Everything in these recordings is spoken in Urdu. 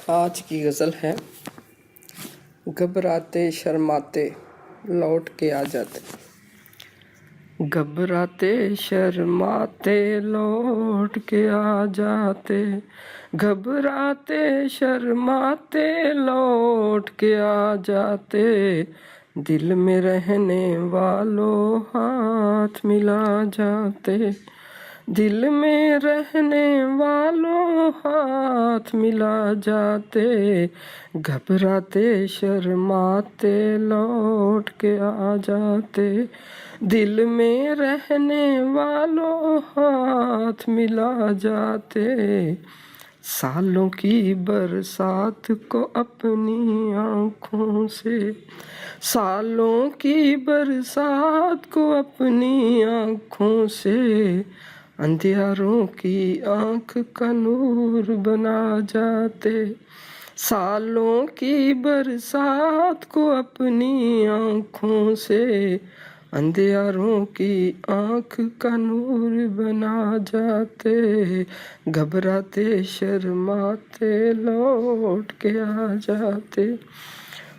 آج کی غزل ہے گھبراتے شرماتے لوٹ کے آ جاتے۔ گھبراتے شرماتے لوٹ کے آ جاتے، گھبراتے شرماتے لوٹ کے آ جاتے، دل میں رہنے والوں ہاتھ ملا جاتے، دل میں رہنے والوں ہاتھ ملا جاتے، گھبراتے شرماتے لوٹ کے آ جاتے، دل میں رہنے والوں ہاتھ ملا جاتے، سالوں کی برسات کو اپنی آنکھوں سے، سالوں کی برسات کو اپنی آنکھوں سے، اندھیاروں کی آنکھ کا نور بنا جاتے، سالوں کی برسات کو اپنی آنکھوں سے، اندھیاروں کی آنکھ کا نور بنا جاتے، گھبراتے شرماتے لوٹ کے آ جاتے،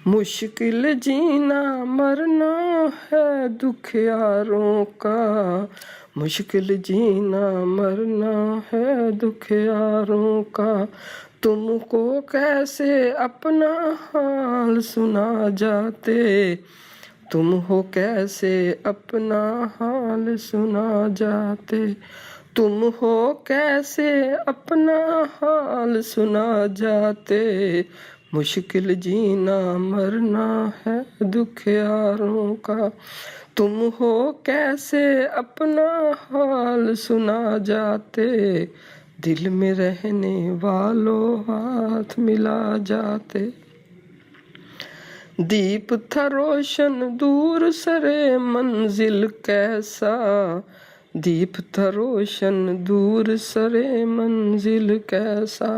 مشکل جینا مرنا ہے دکھیاروں کا، مشکل جینا مرنا ہے دکھیاروں کا، تم کو کیسے اپنا حال سنا جاتے، تم ہو کیسے اپنا حال سنا جاتے، تم ہو کیسے اپنا حال سنا جاتے، مشکل جینا مرنا ہے دکھیاروں کا، تم ہو کیسے اپنا حال سنا جاتے، دل میں رہنے والوں ہاتھ ملا جاتے، دیپ تھا روشن دور سرے منزل کیسا، دیپ تھا روشن دور سرے منزل کیسا،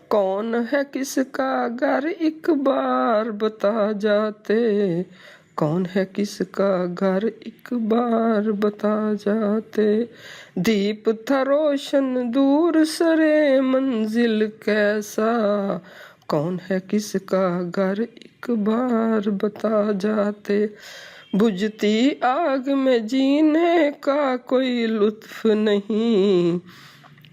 کون ہے کس کا گھر ایک بار بتا جاتے، کون ہے کس کا گھر ایک بار بتا جاتے، دیپ تھا روشن دور سرے منزل کیسا، کون ہے کس کا گھر ایک بار بتا جاتے، بجھتی آگ میں جینے کا کوئی لطف نہیں،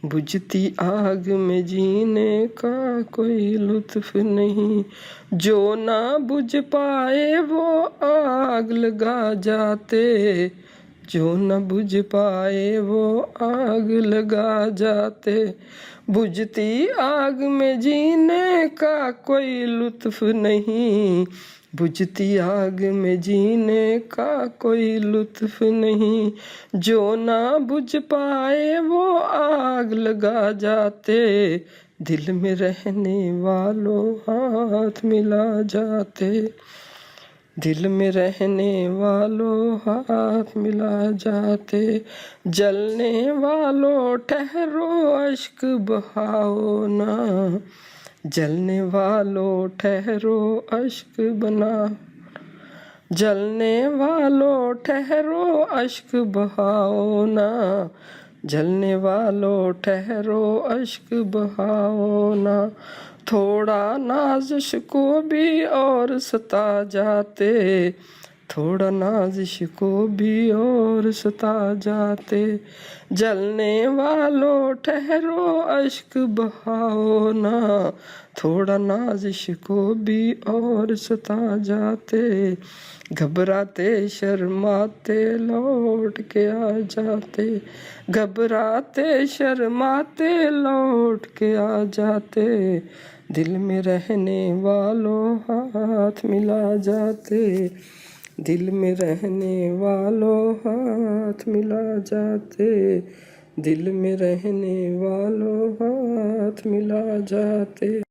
بجھتی آگ میں جینے کا کوئی لطف نہیں، جو نہ بجھ پائے وہ آگ لگا جاتے، جو نہ بجھ پائے وہ آگ لگا جاتے، بجھتی آگ میں جینے کا کوئی لطف نہیں، بجھتی آگ میں جینے کا کوئی لطف نہیں، جو نہ بجھ پائے وہ آگ لگا جاتے، دل میں رہنے والوں ہاتھ ملا جاتے، دل میں رہنے والوں ہاتھ ملا جاتے، جلنے والوں ٹھہرو اشک بہاؤ نا، جلنے والوں ٹھہرو اشک بنا، جلنے والوں ٹھہرو اشک بہاؤ نا، جلنے والوں ٹھہرو اشک بہاؤ نا، تھوڑا نازش کو بھی اور ستا جاتے، تھوڑا نازش کو بھی اور ستا جاتے، جلنے والوں ٹھہرو اشک بہاؤ نا، تھوڑا نازش کو بھی اور ستا جاتے، گھبراتے شرماتے لوٹ کے آ جاتے، گھبراتے شرماتے لوٹ کے آ جاتے، دل میں رہنے والوں ہاتھ ملا جاتے، دل میں رہنے والوں ہاتھ ملا جاتے، دل میں رہنے والوں ہاتھ ملا جاتے۔